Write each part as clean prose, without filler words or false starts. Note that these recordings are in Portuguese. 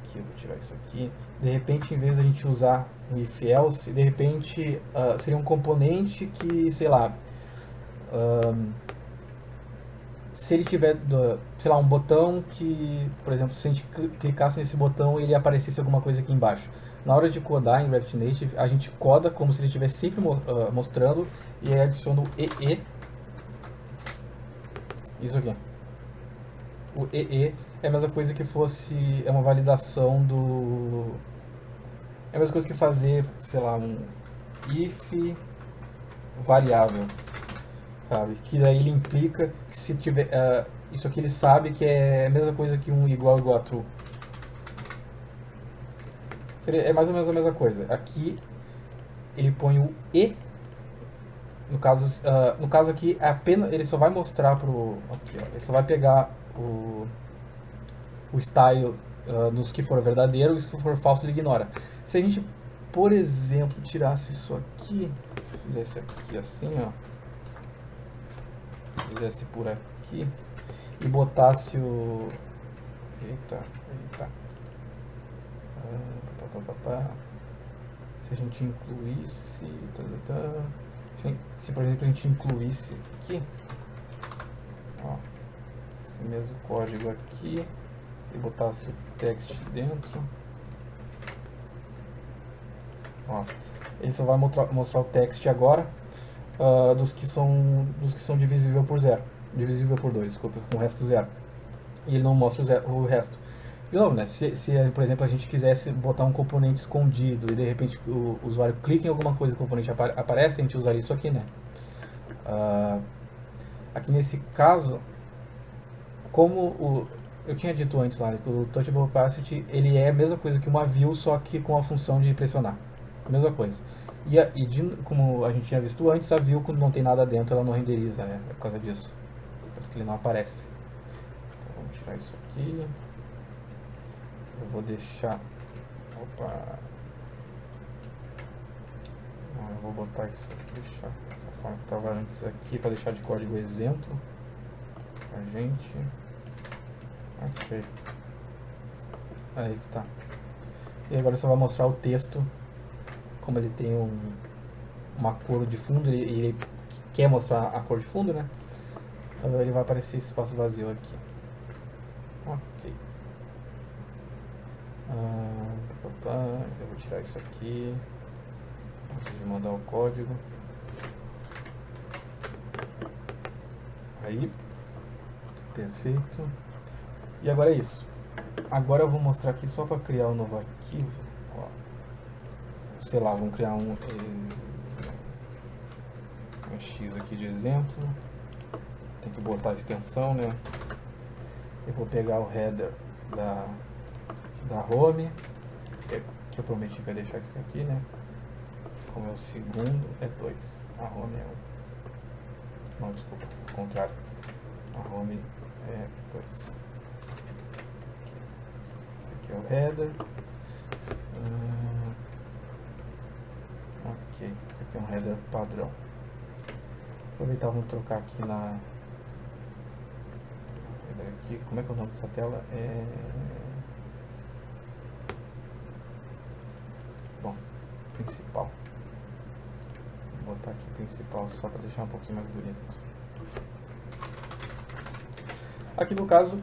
aqui, eu vou tirar isso aqui. De repente, em vez da gente usar um if else, de repente seria um componente que, sei lá, se ele tiver, sei lá, um botão que, por exemplo, se a gente clicasse nesse botão, ele aparecesse alguma coisa aqui embaixo. Na hora de codar em React Native, a gente coda como se ele estivesse sempre mostrando, e aí adiciona o EE. Isso aqui. O EE é a mesma coisa que fosse, é uma validação do... É a mesma coisa que fazer, sei lá, um if variável, sabe? Que daí ele implica que se tiver... isso aqui ele sabe que é a mesma coisa que um igual a true. É mais ou menos a mesma coisa. Aqui ele põe o E. No caso aqui, apenas, ele só vai mostrar pro... Aqui, ó, ele só vai pegar o style dos que for verdadeiro e os que for falso ele ignora. Se a gente, por exemplo, tirasse isso aqui, fizesse aqui assim, ó, fizesse por aqui e botasse o... Eita. Se a gente incluísse... Se, por exemplo, a gente incluísse aqui, ó, esse mesmo código aqui, e botasse o text dentro, ó, ele só vai mostrar o text agora dos que são divisível por 2, desculpa, com o resto zero, e ele não mostra o resto. De novo, né? Se, por exemplo, a gente quisesse botar um componente escondido e de repente o usuário clica em alguma coisa e o componente aparece, a gente usaria isso aqui, né? Aqui nesse caso, como eu tinha dito antes lá, né, que o Touchable Opacity ele é a mesma coisa que uma view, só que com a função de pressionar. A mesma coisa. Como a gente tinha visto antes, a view, quando não tem nada dentro, ela não renderiza, né? É por causa disso. Por causa que ele não aparece. Então vamos tirar isso aqui. Eu vou deixar... Opa! Não, eu vou botar isso aqui, deixar essa forma que estava antes aqui, para deixar de código exemplo pra gente. Ok. Aí que tá. E agora só vai mostrar o texto, como ele tem uma cor de fundo, e ele quer mostrar a cor de fundo, né? Ele vai aparecer esse espaço vazio aqui. Ok. Eu vou tirar isso aqui antes de mandar o código. Aí, perfeito. E agora é isso. Agora eu vou mostrar aqui só para criar um novo arquivo. Ó, sei lá, vamos criar um X aqui de exemplo. Tem que botar a extensão, né? Eu vou pegar o header da home, que eu prometi que ia deixar isso aqui, né? Como é o segundo, é 2. A home é 1. Não, desculpa, ao contrário. A home é 2. Esse aqui é o header. Ok, esse aqui é um header padrão. Aproveitar, vamos trocar aqui na... Aqui, como é que é o nome dessa tela? Bom, principal. Vou botar aqui principal só para deixar um pouquinho mais bonito. Aqui no caso,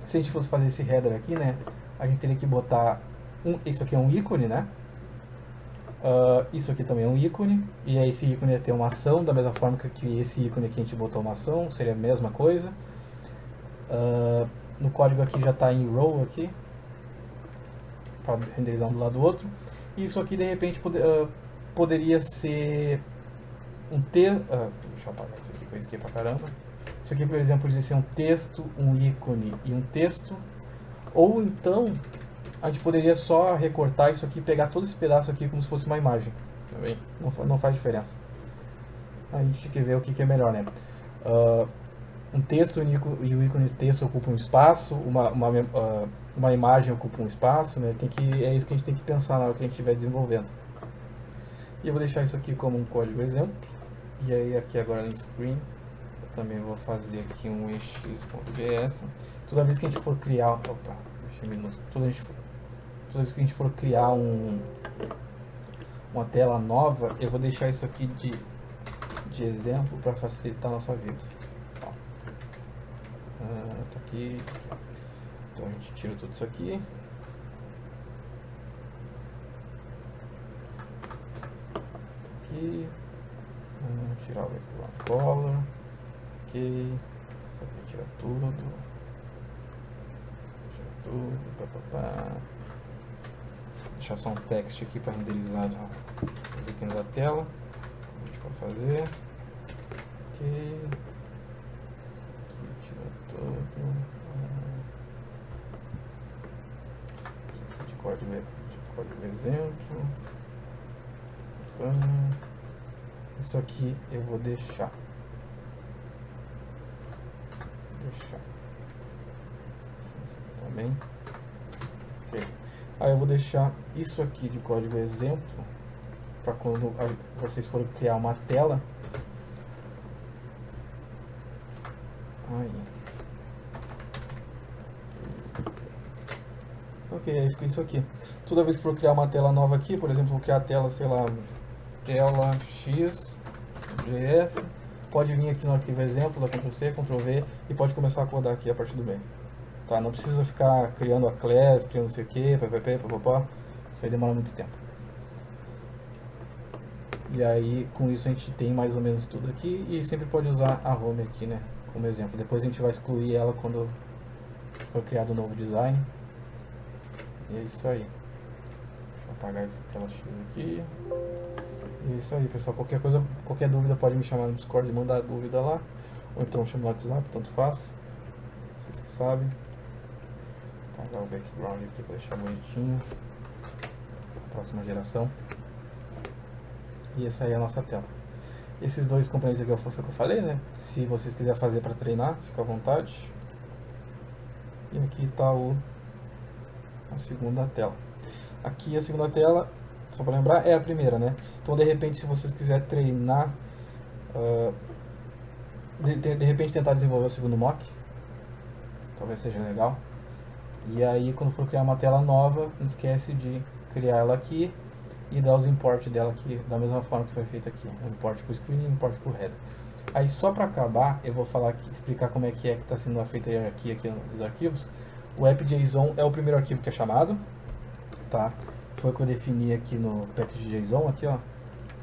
se a gente fosse fazer esse header aqui, né, a gente teria que botar isso aqui é um ícone, né? Isso aqui também é um ícone, e aí esse ícone ia ter uma ação, da mesma forma que esse ícone aqui a gente botou uma ação, seria a mesma coisa. No código aqui já está em row aqui, para renderizar um do lado do outro. E isso aqui de repente poderia ser um texto. Deixa eu apagar isso aqui, que eu risquei pra caramba. Isso aqui, por exemplo, poderia ser um texto, um ícone e um texto. Ou então a gente poderia só recortar isso aqui e pegar todo esse pedaço aqui como se fosse uma imagem. Também não faz diferença. Aí a gente tem que ver o que é melhor, né? Um texto e o ícone de texto ocupam um espaço, uma imagem ocupa um espaço, né? É isso que a gente tem que pensar na hora que a gente estiver desenvolvendo. E eu vou deixar isso aqui como um código exemplo. E aí aqui agora no screen eu também vou fazer aqui um ex.js. Toda vez que a gente for criar... Opa, deixa minúsculo. Toda vez toda vez que a gente for criar uma tela nova, eu vou deixar isso aqui de exemplo para facilitar a nossa vida. Tá aqui, tá aqui. Então a gente tira tudo isso aqui. Aqui. Tirar o background color. Ok. Isso aqui tira tudo. Tira tudo. Pá. Deixar só um text aqui para renderizar os itens da tela. A gente vai fazer. Ok. Aqui tira tudo. De código exemplo. Isso aqui eu vou deixar. Isso aqui também. Ok. Aí eu vou deixar isso aqui de código exemplo para quando vocês forem criar uma tela. Aí. Ok, aí fica isso aqui. Toda vez que for criar uma tela nova aqui, por exemplo, vou criar a tela, sei lá, tela x, JS, pode vir aqui no arquivo exemplo, dá Ctrl+C, Ctrl+V e pode começar a codar aqui a partir do meio. Tá? Não precisa ficar criando a class, criando não sei o que, papapá, isso aí demora muito tempo. E aí, com isso a gente tem mais ou menos tudo aqui e sempre pode usar a home aqui, né, como exemplo. Depois a gente vai excluir ela quando for criado um novo design. E é isso aí. Deixa eu apagar essa tela X aqui. E é isso aí, pessoal. Qualquer dúvida pode me chamar no Discord e mandar dúvida lá. Ou então chama no WhatsApp, tanto faz. Vocês que sabem. Vou apagar o background aqui para deixar bonitinho. Próxima geração. E essa aí é a nossa tela. Esses dois componentes aqui foi o que eu falei, né? Se vocês quiserem fazer para treinar, fica à vontade. E aqui está a segunda tela. Aqui a segunda tela, só para lembrar, é a primeira, né? Então de repente, se vocês quiserem treinar, de repente tentar desenvolver o segundo mock, talvez seja legal. E aí quando for criar uma tela nova, não esquece de criar ela aqui e dar os import dela aqui, da mesma forma que foi feito aqui. Import para o screen e import para o header. Aí só para acabar, eu vou falar aqui, explicar como é que está sendo feita a hierarquia aqui nos arquivos. O app.json é o primeiro arquivo que é chamado, tá? Foi o que eu defini aqui no package.json, aqui ó,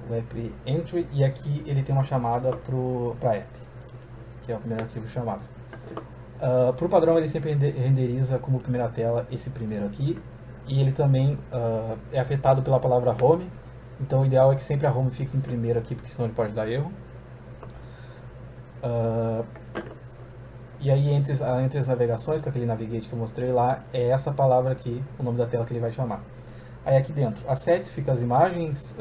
o app entry, e aqui ele tem uma chamada para app, que é o primeiro arquivo chamado. Por padrão ele sempre renderiza como primeira tela esse primeiro aqui, e ele também é afetado pela palavra home, então o ideal é que sempre a home fique em primeiro aqui, porque senão ele pode dar erro. E aí entre as navegações, com aquele navigate que eu mostrei lá, é essa palavra aqui, o nome da tela que ele vai chamar. Aí aqui dentro, assets fica as imagens,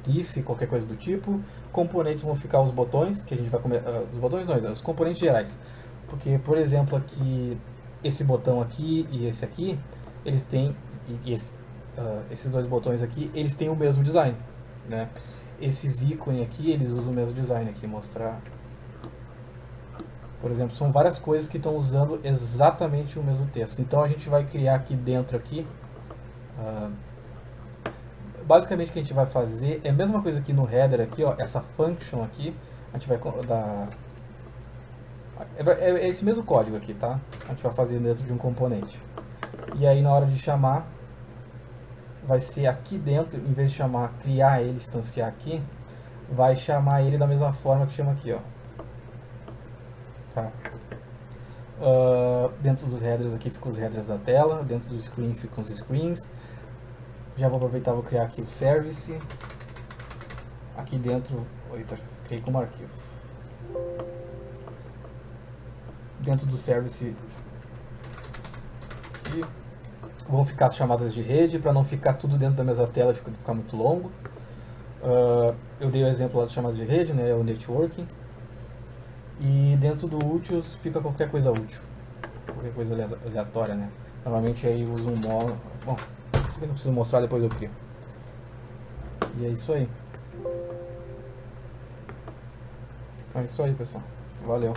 GIF, qualquer coisa do tipo. Componentes vão ficar os botões, que a gente vai os botões não, os componentes gerais. Porque, por exemplo, aqui, esse botão aqui e esse aqui, eles têm, esses dois botões aqui, eles têm o mesmo design, né? Esses ícones aqui, eles usam o mesmo design aqui, mostrar... Por exemplo, são várias coisas que estão usando exatamente o mesmo texto. Então a gente vai criar aqui dentro aqui, basicamente o que a gente vai fazer é a mesma coisa aqui no header aqui, ó, essa function aqui, a gente vai dar... É esse mesmo código aqui, tá? A gente vai fazer dentro de um componente. E aí na hora de chamar, vai ser aqui dentro, em vez de chamar, criar ele, instanciar aqui, vai chamar ele da mesma forma que chama aqui, ó. Tá. Dentro dos headers aqui ficam os headers da tela, dentro do screen ficam os screens. Já vou aproveitar e vou criar aqui o service. Aqui dentro, eita, criei como arquivo. Dentro do service aqui, vão ficar as chamadas de rede, para não ficar tudo dentro da mesma tela e ficar muito longo. Eu dei o exemplo lá das chamadas de rede, né, o networking. E dentro do úteis fica qualquer coisa útil, qualquer coisa aleatória, né? Normalmente aí eu uso um modo. Bom, isso aqui não preciso mostrar, depois eu crio. E é isso aí. Então é isso aí, pessoal. Valeu.